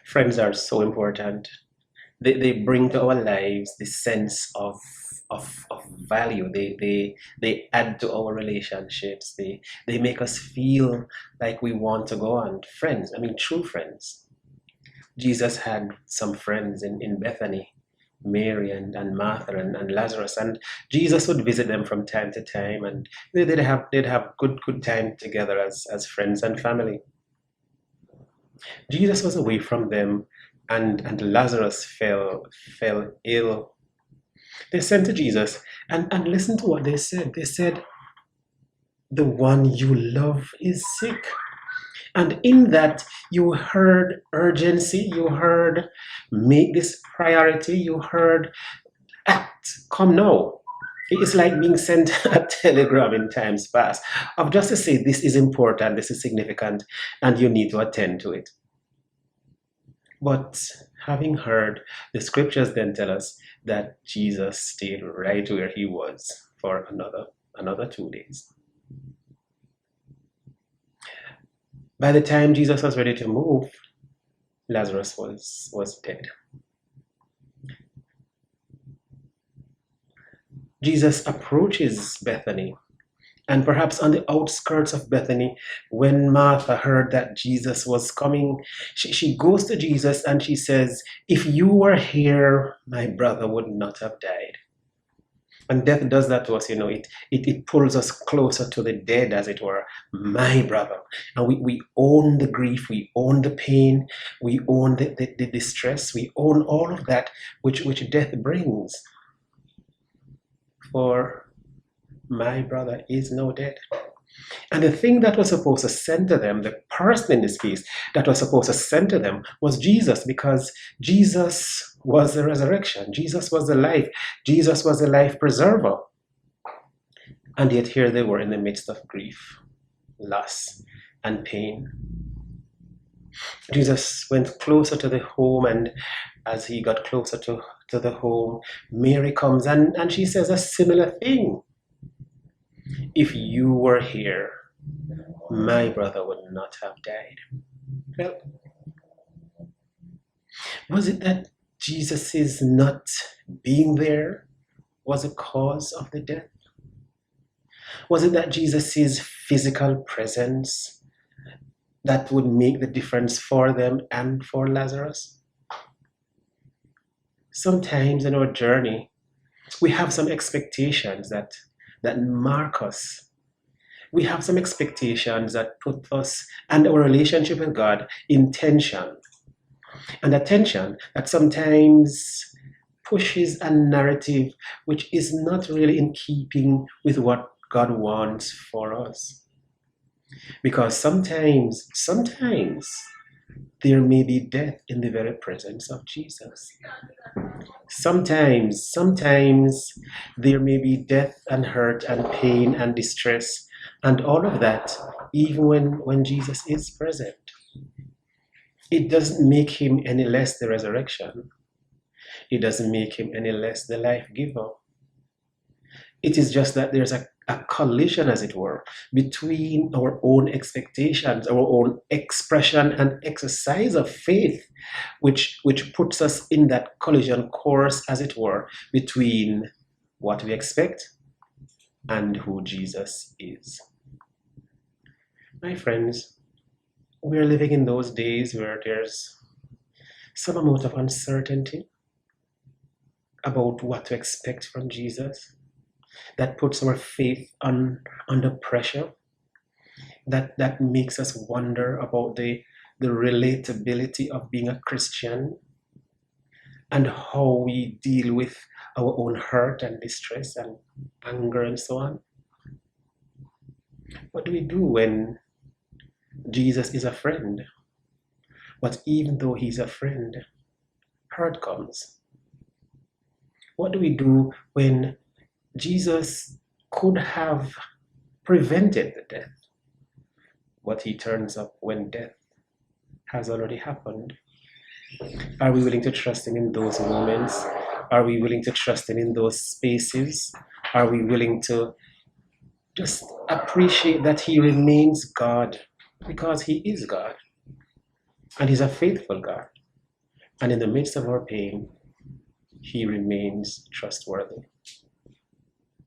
Friends are so important. They bring to our lives this sense of value. They add to our relationships. They make us feel like we want to go on. Friends, I mean, true friends. Jesus had some friends in Bethany, Mary and Martha and Lazarus, and Jesus would visit them from time to time, and they'd have good time together as friends and family. Jesus was away from them, and Lazarus fell ill. They sent to Jesus, and listen to what they said. They said, "The one you love is sick." And in that, you heard urgency, you heard make this priority, you heard act, come now. It's like being sent a telegram in times past of just to say this is important, this is significant, and you need to attend to it. But having heard, the scriptures then tell us that Jesus stayed right where he was for another 2 days. By the time Jesus was ready to move, Lazarus was dead. Jesus approaches Bethany, and perhaps on the outskirts of Bethany, when Martha heard that Jesus was coming, she goes to Jesus and she says, "If you were here, my brother would not have died." And death does that to us, it pulls us closer to the dead, as it were, my brother. And we own the grief, we own the pain, we own the distress, we own all of that which death brings. For my brother is now dead. And the thing that was supposed to center them, the person in this case that was supposed to center them, was Jesus, because Jesus was the resurrection. Jesus was the life. Jesus was the life preserver. And yet here they were in the midst of grief, loss, and pain. Jesus went closer to the home, and as he got closer to the home, Mary comes and she says a similar thing. "If you were here, my brother would not have died." Well, was it that Jesus' not being there was a cause of the death? Was it that Jesus' physical presence that would make the difference for them and for Lazarus? Sometimes in our journey, we have some expectations that mark us. We have some expectations that put us and our relationship with God in tension. And a tension that sometimes pushes a narrative which is not really in keeping with what God wants for us. Because sometimes there may be death in the very presence of Jesus. Sometimes there may be death and hurt and pain and distress and all of that, even when Jesus is present. It doesn't make him any less the resurrection. It doesn't make him any less the life giver. It is just that there's a collision, as it were, between our own expectations, our own expression and exercise of faith, which puts us in that collision course, as it were, between what we expect and who Jesus is. My friends, we're living in those days where there's some amount of uncertainty about what to expect from Jesus. That puts our faith under pressure, that makes us wonder about the relatability of being a Christian and how we deal with our own hurt and distress and anger and so on. What do we do when Jesus is a friend, but even though he's a friend, hurt comes? What do we do when Jesus could have prevented the death, but he turns up when death has already happened? Are we willing to trust him in those moments? Are we willing to trust him in those spaces? Are we willing to just appreciate that he remains God, because he is God and he's a faithful God? And in the midst of our pain, he remains trustworthy.